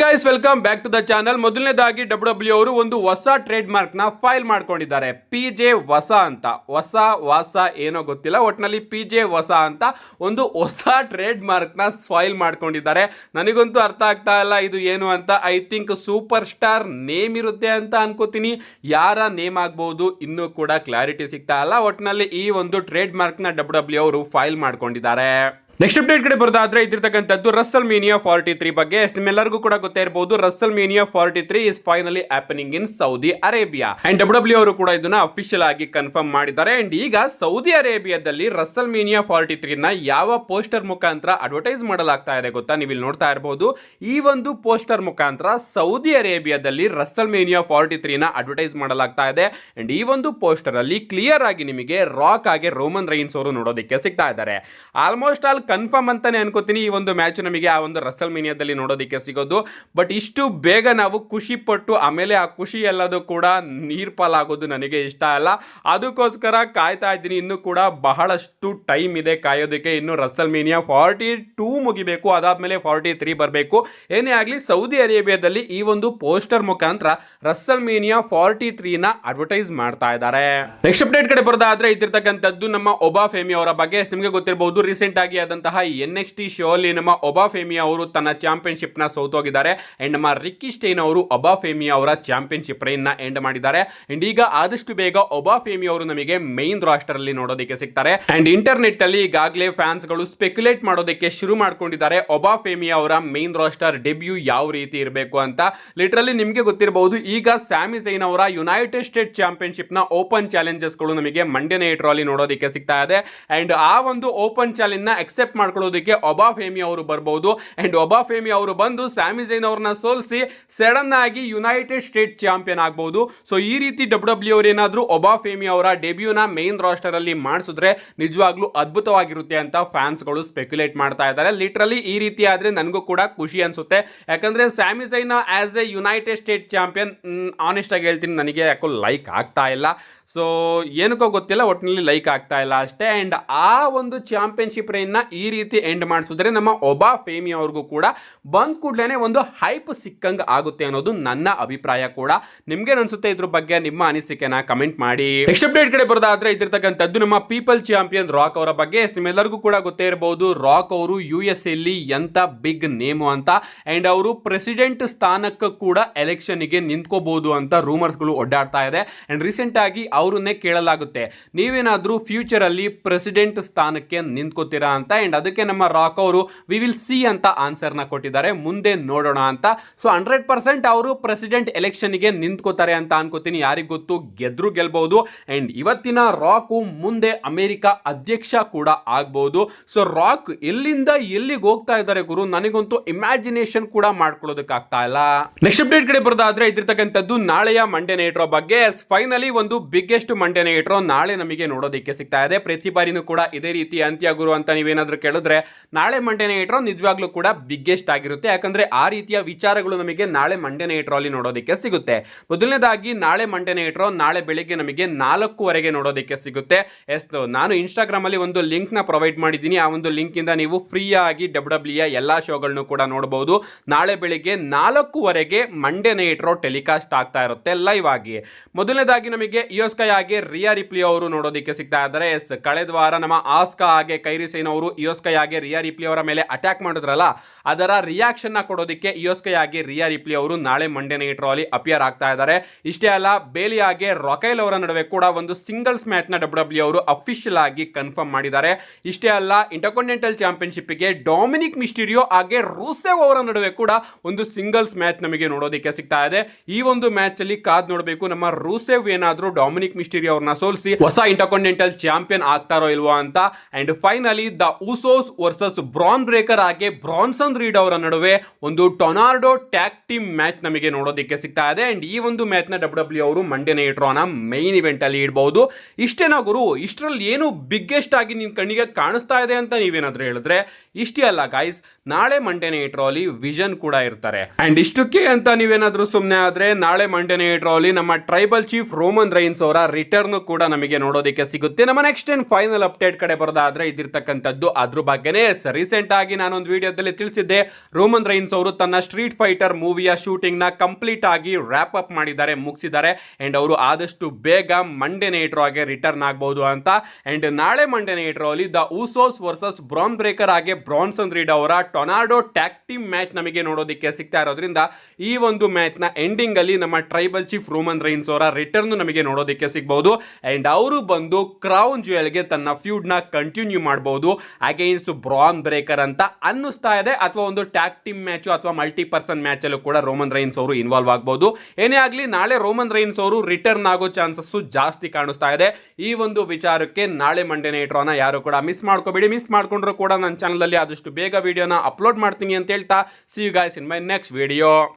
Guys welcome back to the channel. ಮೊದಲನೇದಾಗಿ W ಅವರು ಒಂದು ಹೊಸ ಟ್ರೇಡ್ ಮಾರ್ಕ್ ನ ಫೈಲ್ ಮಾಡ್ಕೊಂಡಿದ್ದಾರೆ. PJ ಹೊಸ ಅಂತ, ಹೊಸ ಏನೋ ಗೊತ್ತಿಲ್ಲ, ಒಟ್ಟಿನಲ್ಲಿ PJ ಹೊಸ ಅಂತ ಒಂದು ಹೊಸ ಟ್ರೇಡ್ ಮಾರ್ಕ್ ನ ಫೈಲ್ ಮಾಡ್ಕೊಂಡಿದ್ದಾರೆ. ನನಗಂತೂ ಅರ್ಥ ಆಗ್ತಾ ಇಲ್ಲ ಇದು ಏನು ಅಂತ. I think super star name ಇರುತ್ತೆ ಅಂತ ಅನ್ಕೋತೀನಿ. ಯಾರ ನೇಮ್ ಆಗ್ಬಹುದು ಇನ್ನೂ ಕೂಡ ಕ್ಲಾರಿಟಿ ಸಿಗ್ತಾ ಇಲ್ಲ. ಒಟ್ಟಿನಲ್ಲಿ ಈ ಒಂದು ಟ್ರೇಡ್ ಮಾರ್ಕ್ ನ ಡಬ್ಲ್ಯೂ ಅವರು ಫೈಲ್ ಮಾಡ್ಕೊಂಡಿದ್ದಾರೆ. ನೆಕ್ಸ್ಟ್ ಅಪ್ಡೇಟ್ ಕಡೆ ಬರೋದಾದ್ರೆ ಇದಿರ್ತಕ್ಕಂಥದ್ದು ರಸಲ್ ಮೇನಿಯಾ 43 ಬಗ್ಗೆ. ನಿಮ್ಮೆಲ್ಲರಿಗೂ ಕೂಡ ಗೊತ್ತೇ ಇರಬಹುದು, Russell mania 43 is finally happening in Saudi Arabia and W ಅವರು ಕೂಡ ಇದನ್ನ ಅಫಿಷಿಯಲ್ ಆಗಿ ಕನ್ಫರ್ಮ್ ಮಾಡಿದ್ದಾರೆ. ಅಂಡ್ ಈಗ ಸೌದಿ ಅರೇಬಿಯಾದಲ್ಲಿ ರಸಲ್ ಮೇನಿಯಾ 43 ನ ಯಾವ ಪೋಸ್ಟರ್ ಮುಖಾಂತರ ಅಡ್ವರ್ಟೈಸ್ ಮಾಡಲಾಗ್ತಾ ಇದೆ ಗೊತ್ತಾ? ನೀವು ಇಲ್ಲಿ ನೋಡ್ತಾ ಇರಬಹುದು. ಈ ಒಂದು ಪೋಸ್ಟರ್ ಮುಖಾಂತರ ಸೌದಿ ಅರೇಬಿಯಾದಲ್ಲಿ ರಸಲ್ ಮೇನಿಯಾ 43 ನ ಅಡ್ವರ್ಟೈಸ್ ಮಾಡಲಾಗ್ತಾ ಇದೆ. ಅಂಡ್ ಈ ಒಂದು ಪೋಸ್ಟರ್ ಅಲ್ಲಿ ಕ್ಲಿಯರ್ ಆಗಿ ನಿಮಗೆ ರಾಕ್ ಹಾಗೆ ರೋಮನ್ ರೈನ್ಸ್ ಅವರು ನೋಡೋದಕ್ಕೆ ಸಿಗ್ತಾ ಇದ್ದಾರೆ. ಆಲ್ಮೋಸ್ಟ್ ಆಲ್ ಕನ್ಫರ್ಮ್ ಅಂತಾನೆ ಅನ್ಕೋತೀನಿ ಈ ಒಂದು ಮ್ಯಾಚ್ ನಮಗೆ ಆ ಒಂದು ರಸಲ್ ಮೇನಿಯಾದಲ್ಲಿ ನೋಡೋದಕ್ಕೆ ಸಿಗೋದು. ಬಟ್ ಇಷ್ಟು ಬೇಗ ನಾವು ಖುಷಿ ಪಟ್ಟು ಆಮೇಲೆ ಆ ಖುಷಿ ಎಲ್ಲದೂ ಕೂಡ ನೀರ್ಪಾಲಾಗೋದು ನನಗೆ ಇಷ್ಟ ಅಲ್ಲ. ಅದಕ್ಕೋಸ್ಕರ ಕಾಯ್ತಾ ಇದ್ದೀನಿ. ಇನ್ನು ಕೂಡ ಬಹಳಷ್ಟು ಟೈಮ್ ಇದೆ ಕಾಯೋದಕ್ಕೆ. ಇನ್ನು ರಸಲ್ ಮೇನಿಯಾ 42 ಮುಗಿಬೇಕು, ಅದಾದ್ಮೇಲೆ 43 ಬರಬೇಕು. ಏನೇ ಆಗಲಿ ಸೌದಿ ಅರೇಬಿಯಾದಲ್ಲಿ ಈ ಒಂದು ಪೋಸ್ಟರ್ ಮುಖಾಂತರ ರಸಲ್ ಮೇನಿಯಾ 43 ನ ಅಡ್ವರ್ಟೈಸ್ ಮಾಡ್ತಾ ಇದ್ದಾರೆ. ನೆಕ್ಸ್ಟ್ ಅಪ್ಡೇಟ್ ಕಡೆ ಬರೋದಾದ್ರೆ ಇದ್ದಿರ್ತಕ್ಕಂಥದ್ದು ನಮ್ಮ ಒಬಾಫೆಮಿ ಅವರ ಬಗ್ಗೆ. ನಿಮಗೆ ಗೊತ್ತಿರಬಹುದು, ರೀಸೆಂಟ್ ಆಗಿ NXT ಶೋ ಅಲ್ಲಿ ನಮ್ಮ ಒಬಾಫೆಮಿ ಅವರು ತನ್ನ ಚಾಂಪಿಯನ್ಶಿಪ್ ನ ಸೋತೋಗಿದ್ದಾರೆ. ಅಂಡ್ ನಮ್ಮ ರಿಕ್ಕಿ ಸ್ಟೈನ್ ಅವರು ಒಬಾಫೆಮಿ ಅವರ ಚಾಂಪಿಯನ್ಶಿಪ್ ರೈನ್ ನ ಎಂಡ್ ಮಾಡಿದ್ದಾರೆ. ಅಂಡ್ ಈಗ ಆದಷ್ಟು ಬೇಗ ಒಬಾಫೆಮಿ ಅವರು ನಮಗೆ ಮೈನ್ ರಾಸ್ಟರ್ ಅಲ್ಲಿ ನೋಡೋದಕ್ಕೆ ಸಿಗ್ತಾರೆ. ಅಂಡ್ ಇಂಟರ್ನೆಟ್ ಅಲ್ಲಿ ಈಗಾಗಲೇ ಫ್ಯಾನ್ಸ್ ಗಳು ಸ್ಪೆಕ್ಯುಲೇಟ್ ಮಾಡೋದಕ್ಕೆ ಶುರು ಮಾಡ್ಕೊಂಡಿದ್ದಾರೆ ಒಬಾಫೆಮಿ ಅವರ ಮೈನ್ ರಾಸ್ಟರ್ ಡೆಬ್ಯೂ ಯಾವ ರೀತಿ ಇರಬೇಕು ಅಂತ. ಲಿಟರಲಿ ನಿಮಗೆ ಗೊತ್ತಿರಬಹುದು, ಈಗ ಸ್ಯಾಮಿ ಝೈನ್ ಅವರ ಯುನೈಟೆಡ್ ಸ್ಟೇಟ್ ಚಾಂಪಿಯನ್ಶಿಪ್ ನ ಓಪನ್ ಚಾಲೆಂಜಸ್ ಗಳು ನಮಗೆ ಮಂಡೇ ನೈಟ್ ರಾ ಅಲ್ಲಿ ನೋಡೋದಕ್ಕೆ ಸಿಗ್ತಾ ಇದೆ. ಅಂಡ್ ಆ ಒಂದು ಓಪನ್ ಚಾಲೆಂಜ್ ನ ಅಕ್ಸೆಪ್ಟ್ ಮಾಡ್ಕೊಳ್ಳೋದಕ್ಕೆ ಒಬಾಫೆಮಿ ಅವರು ಬರಬಹುದು. ಅಂಡ್ ಒಬಾಫೆಮಿ ಅವರು ಬಂದು ಸ್ಯಾಮಿ ಝೈನ್ ಅವರನ್ನ ಸೋಲಿಸಿ ಸಡನ್ ಆಗಿ ಯುನೈಟೆಡ್ ಸ್ಟೇಟ್ ಚಾಂಪಿಯನ್ ಆಗಬಹುದು. ಸೊ ಈ ರೀತಿ ಡಬ್ಲ್ಯೂ ಅವರು ಏನಾದರೂ ಒಬಾಫೆಮಿ ಅವರ ಡೆಬ್ಯೂನ ಮೇನ್ ರಾಸ್ಟರ್ ಅಲ್ಲಿ ಮಾಡಿಸಿದ್ರೆ ನಿಜವಾಗ್ಲೂ ಅದ್ಭುತವಾಗಿರುತ್ತೆ ಅಂತ ಫ್ಯಾನ್ಸ್ ಗಳು ಸ್ಪೆಕ್ಯುಲೇಟ್ ಮಾಡ್ತಾ ಇದ್ದಾರೆ. ಲಿಟರಲಿ ಈ ರೀತಿ ಆದ್ರೆ ನನಗೂ ಕೂಡ ಖುಷಿ ಅನ್ಸುತ್ತೆ. ಯಾಕಂದ್ರೆ Sami Zayn as a United State champion honest ಆಗಿ ಹೇಳ್ತೀನಿ, ನನಗೆ ಯಾಕೋ ಲೈಕ್ ಆಗ್ತಾ ಇಲ್ಲ. ಸೊ ಏನಕ್ಕೋ ಗೊತ್ತಿಲ್ಲ, ಒಟ್ಟಿನಲ್ಲಿ ಲೈಕ್ ಆಗ್ತಾ ಇಲ್ಲ ಅಷ್ಟೇ. ಅಂಡ್ ಆ ಒಂದು ಚಾಂಪಿಯನ್ಶಿಪ್ ರೈನ್ನ ಈ ರೀತಿ ಎಂಡ್ ಮಾಡಿಸಿದ್ರೆ ನಮ್ಮ ಒಬಾಫೆಮಿ ಅವ್ರಿಗೂ ಕೂಡ ಬಂದ್ ಕೂಡಲೇ ಒಂದು ಹೈಪ್ ಸಿಕ್ಕಂಗ್ ಆಗುತ್ತೆ ಅನ್ನೋದು ನನ್ನ ಅಭಿಪ್ರಾಯ ಕೂಡ. ನಿಮ್ಗೆ ಅನ್ಸುತ್ತೆ ಇದ್ರ ಬಗ್ಗೆ ನಿಮ್ಮ ಅನಿಸಿಕೆನ ಕಮೆಂಟ್ ಮಾಡಿ. ನೆಕ್ಸ್ಟ್ ಅಪ್ಡೇಟ್ ಕಡೆ ಬರೋದಾದ್ರೆ ಇದ್ದಿರ್ತಕ್ಕಂಥದ್ದು ನಮ್ಮ ಪೀಪಲ್ ಚಾಂಪಿಯನ್ ರಾಕ್ ಅವರ ಬಗ್ಗೆ. ನಿಮ್ಮೆಲ್ಲರಿಗೂ ಕೂಡ ಗೊತ್ತೇ ಇರಬಹುದು, ರಾಕ್ ಅವರು US ಅಲ್ಲಿ ಎಂತ ಬಿಗ್ ನೇಮು ಅಂತ. ಅಂಡ್ ಅವರು ಪ್ರೆಸಿಡೆಂಟ್ ಸ್ಥಾನಕ್ಕೂ ಕೂಡ ಎಲೆಕ್ಷನ್ ಗೆ ನಿಂತ್ಕೋಬಹುದು ಅಂತ ರೂಮರ್ಸ್ ಗಳು ಓಡಾಡ್ತಾ ಇದೆ. ಅಂಡ್ ರೀಸೆಂಟ್ ಆಗಿ ಅವ್ರನ್ನೇ ಕೇಳಲಾಗುತ್ತೆ, ನೀವೇನಾದ್ರೂ ಫ್ಯೂಚರ್ ಅಲ್ಲಿ ಪ್ರೆಸಿಡೆಂಟ್ ಸ್ಥಾನಕ್ಕೆ ನಿಂತ್ಕೋತೀರಾ ಅಂತ. ಅಂಡ್ ಅದಕ್ಕೆ ನಮ್ಮ ರಾಕ್ ಅವರು ವಿ ವಿಲ್ ಸಿ ಅಂತ ಆನ್ಸರ್ ನ ಕೊಟ್ಟಿದ್ದಾರೆ, ಮುಂದೆ ನೋಡೋಣ ಅಂತ. ಸೊ 100% ಅವರು ಪ್ರೆಸಿಡೆಂಟ್ ಎಲೆಕ್ಷನ್ ಗೆ ನಿಂತ್ಕೋತಾರೆ ಅಂತ ಅನ್ಕೋತೀನಿ. ಯಾರಿಗ್ ಗೊತ್ತು, ಗೆದ್ರು ಗೆಲ್ಬಹುದು. ಅಂಡ್ ಇವತ್ತಿನ ರಾಕ್ ಮುಂದೆ ಅಮೆರಿಕ ಅಧ್ಯಕ್ಷ ಕೂಡ ಆಗ್ಬಹುದು. ಸೊ ರಾಕ್ ಎಲ್ಲಿಂದ ಎಲ್ಲಿಗೆ ಹೋಗ್ತಾ ಇದ್ದಾರೆ ಗುರು, ನನಗಂತೂ ಇಮ್ಯಾಜಿನೇಷನ್ ಕೂಡ ಮಾಡ್ಕೊಳ್ಳೋದಕ್ಕಾಗ್ತಾ ಇಲ್ಲ. ನೆಕ್ಸ್ಟ್ ಅಪ್ಡೇಟ್ ಕಡೆ ಬರೋದಾದ್ರೆ ಇದ್ದಿರ್ತಕ್ಕಂಥದ್ದು ನಾಳೆಯ ಮಂಡೇ ನೈಟ್ ರಾ ಬಗ್ಗೆ. ಫೈನಲಿ ಒಂದು ಬಿಗ್ಗೆಸ್ಟ್ ಮಂಡೇ ನೈಟ್ ರಾ ನಾಳೆ ನಮಗೆ ನೋಡೋದಕ್ಕೆ ಸಿಗ್ತಾ ಇದೆ. ಪ್ರತಿ ಬಾರಿನೂ ಕೂಡ ಇದೇ ರೀತಿ ಅಂತ್ಯ ಗುರು ಅಂತ ನೀವೇನಾದ್ರೂ ಕೇಳಿದ್ರೆ ನಾಳೆ ಮಂಡೇ ನೈಟ್ ರಾ ನಿಜವಾಗ್ಲೂ ಕೂಡ ಬಿಗ್ಗೆಸ್ಟ್ ಆಗಿರುತ್ತೆ. ಯಾಕಂದ್ರೆ ಆ ರೀತಿಯ ವಿಚಾರಗಳು ನಮಗೆ ನಾಳೆ ಮಂಡೇ ನೈಟ್ ರಾ ಅಲ್ಲಿ ನೋಡೋದಕ್ಕೆ ಸಿಗುತ್ತೆ. ಮೊದಲನೇದಾಗಿ ನಾಳೆ ಮಂಡೇ ನೈಟ್ ರಾ ನಾಳೆ ಬೆಳಿಗ್ಗೆ ನಮಗೆ 4:00 ನೋಡೋದಕ್ಕೆ ಸಿಗುತ್ತೆ. ನಾನು ಇನ್ಸ್ಟಾಗ್ರಾಮ್ ಅಲ್ಲಿ ಒಂದು ಲಿಂಕ್ ನ ಪ್ರೊವೈಡ್ ಮಾಡಿದ್ದೀನಿ. ಆ ಒಂದು ಲಿಂಕ್ ಇಂದ ನೀವು ಫ್ರೀ ಆಗಿ ಡಬ್ಲ್ಯೂ ಎಲ್ಲಾ ಶೋಗಳನ್ನು ಕೂಡ ನೋಡಬಹುದು. ನಾಳೆ ಬೆಳಿಗ್ಗೆ 4:00 ಮಂಡೇ ನೈಟ್ ರಾ ಟೆಲಿಕಾಸ್ಟ್ ಆಗ್ತಾ ಇರುತ್ತೆ ಲೈವ್ ಆಗಿ. ಮೊದಲನೇದಾಗಿ ನಮಗೆ ಇಯೋಸ್ಕೈ ಹಾಗೆ ರಿಯಾ ರಿಪ್ಲಿ ಅವರು ನೋಡೋದಕ್ಕೆ ಸಿಗ್ತಾ ಇದ್ದಾರೆ. ಕಳೆದ ವಾರ ನಮ್ಮ ಆಸ್ಕಾ ಹಾಗೆ ಕೈರಿ ಸೇನ್ ಅವರು ಇಯೋಸ್ಕೈ ಹಾಗೆ ರಿಯಾ ರಿಪ್ಲಿ ಅವರ ಮೇಲೆ ಅಟ್ಯಾಕ್ ಮಾಡಿದ್ರಲ್ಲ, ಅದರ ರಿಯಾಕ್ಷನ್ ನ ಕೊಡೋದಕ್ಕೆ ಇಯೋಸ್ಕೈ ಹಾಗೆ ರಿಯಾ ರಿಪ್ಲಿ ಅವರು ನಾಳೆ ಮಂಡೇ ನೈಟ್ ರಾ ಅಲ್ಲಿ ಅಪಿಯರ್ ಆಗ್ತಾ ಇದ್ದಾರೆ. ಇಷ್ಟೇ ಅಲ್ಲ, ಬೇಲಿ ಹಾಗೆ ರೊಕೈಲ್ ಅವರ ನಡುವೆ ಕೂಡ ಒಂದು ಸಿಂಗಲ್ಸ್ ಮ್ಯಾಚ್ ನ ಡಬ್ಲ್ಯೂ ಅವರು ಅಫಿಷಿಯಲ್ ಆಗಿ ಕನ್ಫರ್ಮ್ ಮಾಡಿದ್ದಾರೆ. ಇಷ್ಟೇ ಅಲ್ಲ, ಇಂಟರ್ಕಾಂಟಿನೆಂಟಲ್ ಚಾಂಪಿಯನ್ಶಿಪ್ ಗೆ ಡೊಮಿನಿಕ್ ಮಿಸ್ಟೀರಿಯೋ ಹಾಗೆ ರೂಸೆವ್ ಅವರ ನಡುವೆ ಕೂಡ ಒಂದು ಸಿಂಗಲ್ಸ್ ಮ್ಯಾಚ್ ನಮಗೆ ನೋಡೋದಕ್ಕೆ ಸಿಗ್ತಾ ಇದೆ. ಈ ಒಂದು ಮ್ಯಾಚ್ ಅಲ್ಲಿ ಕಾದ್ ನೋಡಬೇಕು, ನಮ್ಮ ರೂಸೆವ್ ಏನಾದ್ರೂ ಡೊಮಿನಿಕ್ ಮಿಸ್ಟೀರಿಯೋ ಅವ್ರನ್ನ ಸೋಲಿಸಿ ಹೊಸ ಇಂಟರ್ಕಾಂಟಿನೆಂಟಲ್ ಚಾಂಪಿಯನ್ ಆಗ್ತಾರೋ ಇಲ್ವೋ ಅಂತ. And finally the Usos versus Bron Breakker ಹಾಗೆ ಬ್ರಾನ್ಸನ್ ರೀಡ್ ಅವರ ನಡುವೆ ಒಂದು ಟೊನಾರ್ಡೋ ಟ್ಯಾಗ್ ಟೀಮ್ ಮ್ಯಾಚ್ ನಮಗೆ ನೋಡೋದಕ್ಕೆ ಸಿಗ್ತಾ ಇದೆ. ಅಂಡ್ ಈ ಒಂದು ಮ್ಯಾಚ್ ನ ಡಬ್ಲ್ಯೂ ಅವರು ಮಂಡೇ ನೈಟ್ ರಾ ನ ಮೈನ್ ಇವೆಂಟ್ ಅಲ್ಲಿ ಇಡಬಹುದು. ಇಷ್ಟೇನಾ ಗುರು, ಇಷ್ಟರಲ್ಲಿ ಏನು ಬಿಗ್ಗೆಸ್ಟ್ ಆಗಿ ನಿಮ್ ಕಣ್ಣಿಗೆ ಕಾಣಿಸ್ತಾ ಇದೆ ಅಂತ ನೀವೇನಾದ್ರೂ ಹೇಳಿದ್ರೆ ಇಷ್ಟೇ ಅಲ್ಲ ಗೈಸ್, ನಾಳೆ ಮಂಡೇ ನೈಟ್ ರಾ ಅಲ್ಲಿ ವಿಷನ್ ಕೂಡ ಇರ್ತಾರೆ. ಅಂಡ್ ಇಷ್ಟಕ್ಕೆ ಅಂತ ನೀವೇನಾದ್ರೂ ಸುಮ್ಮನೆ ಆದ್ರೆ ನಾಳೆ ಮಂಡೇ ನೈಟ್ ರಾ ಅಲ್ಲಿ ನಮ್ಮ ಟ್ರೈಬಲ್ ಚೀಫ್ ರೋಮನ್ ರೈನ್ಸ್ ಅವರ ರಿಟರ್ನ್ ಕೂಡ ನಮಗೆ ನೋಡೋದಕ್ಕೆ ಸಿಗುತ್ತೆ. ನಮ್ಮ ನೆಕ್ಸ್ಟ್ ಅಂಡ್ ಫೈನಲ್ ಅಪ್ಡೇಟ್ ಕಡೆ ಬರೋದಾದ್ರೆ ಇದಿರ್ತಕ್ಕಂಥದ್ದು ಅದ್ರ ಬಗ್ಗೆನೇ ರೀಸೆಂಟ್ ಆಗಿ ನಾನೊಂದು ವಿಡಿಯೋದಲ್ಲಿ ತಿಳಿಸಿದ್ದೆ. ರೋಮನ್ ರೈನ್ಸ್ ಅವರು ತನ್ನ ಸ್ಟ್ರೀಟ್ ಫೈಟರ್ ಮೂವಿಯ ಶೂಟಿಂಗ್ ನ ಕಂಪ್ಲೀಟ್ ಆಗಿ ರ್ಯಾಪ್ ಅಪ್ ಮಾಡಿದ್ದಾರೆ, ಮುಗಿಸಿದ್ದಾರೆ. ಅಂಡ್ ಅವರು ಆದಷ್ಟು ಬೇಗ ಮಂಡೇ ನೈಟ್ ರಾಗೆ ರಿಟರ್ನ್ ಆಗಬಹುದು ಅಂತ. ಅಂಡ್ ನಾಳೆ ಮಂಡೇ ನೈಟ್ ರಾ ಅಲ್ಲಿ ದ ಊಸೋಸ್ ವರ್ಸಸ್ ಬ್ರಾನ್ ಬ್ರೇಕರ್ ಆಗಿ ಬ್ರಾನ್ಸನ್ ರೀಡ್ ಅವರ ಟೊನಾಡೋ ಟ್ಯಾಗ್ ಟೀಮ್ ಮ್ಯಾಚ್ ನಮಗೆ ನೋಡೋದಕ್ಕೆ ಸಿಗ್ತಾ ಇರೋದ್ರಿಂದ ಈ ಒಂದು ಮ್ಯಾಚ್ ನ ಎಂಡಿಂಗ್ ಅಲ್ಲಿ ನಮ್ಮ ಟ್ರೈಬಲ್ ಚೀಫ್ ರೋಮನ್ ರೈನ್ಸ್ ಅವರ ರಿಟರ್ನ್ ನಮಗೆ ನೋಡೋದಕ್ಕೆ ಸಿಗಬಹುದು. ಅಂಡ್ ಅವರು ಬಂದು ಕ್ರೌನ್ ಜ್ಯುವೆಲ್ಗೆ ತನ್ನ ಫ್ಯೂಡ್ ನ ಕಂಟಿನ್ಯೂ ಮಾಡಬಹುದು ಅಗೇನ್ಸ್ಟ್ ಬ್ರಾನ್ ಬ್ರೇಕರ್ ಅಂತ ಅನ್ನಿಸ್ತಾ ಇದೆ. ಅಥವಾ ಒಂದು ಟ್ಯಾಗ್ ಟೀಮ್ ಮ್ಯಾಚ್ ಅಥವಾ ಮಲ್ಟಿ ಪರ್ಸನ್ ಮ್ಯಾಚ್ ಅಲ್ಲೂ ಕೂಡ ರೋಮನ್ ರೈನ್ಸ್ ಅವರು ಇನ್ವಾಲ್ವ್ ಆಗಬಹುದು. ಏನೇ ಆಗಲಿ ನಾಳೆ ರೋಮನ್ ರೈನ್ಸ್ ಅವರು ರಿಟರ್ನ್ ಆಗೋ ಚಾನ್ಸಸ್ ಜಾಸ್ತಿ ಕಾಣಿಸ್ತಾ ಇದೆ. ಈ ಒಂದು ವಿಚಾರಕ್ಕೆ ನಾಳೆ ಮಂಡೇ ನೈಟ್ ರಾನ ಯಾರು ಕೂಡ ಮಿಸ್ ಮಾಡ್ಕೋಬೇಡಿ. ಮಿಸ್ ಮಾಡ್ಕೊಂಡ್ರು ಕೂಡ ನನ್ನ ಚಾನಲ್ ಅಲ್ಲಿ ಆದಷ್ಟು ಬೇಗ ವಿಡಿಯೋನ ಅಪ್ಲೋಡ್ ಮಾಡ್ತೀನಿ ಅಂತ ಹೇಳ್ತಾ see you guys in my next video.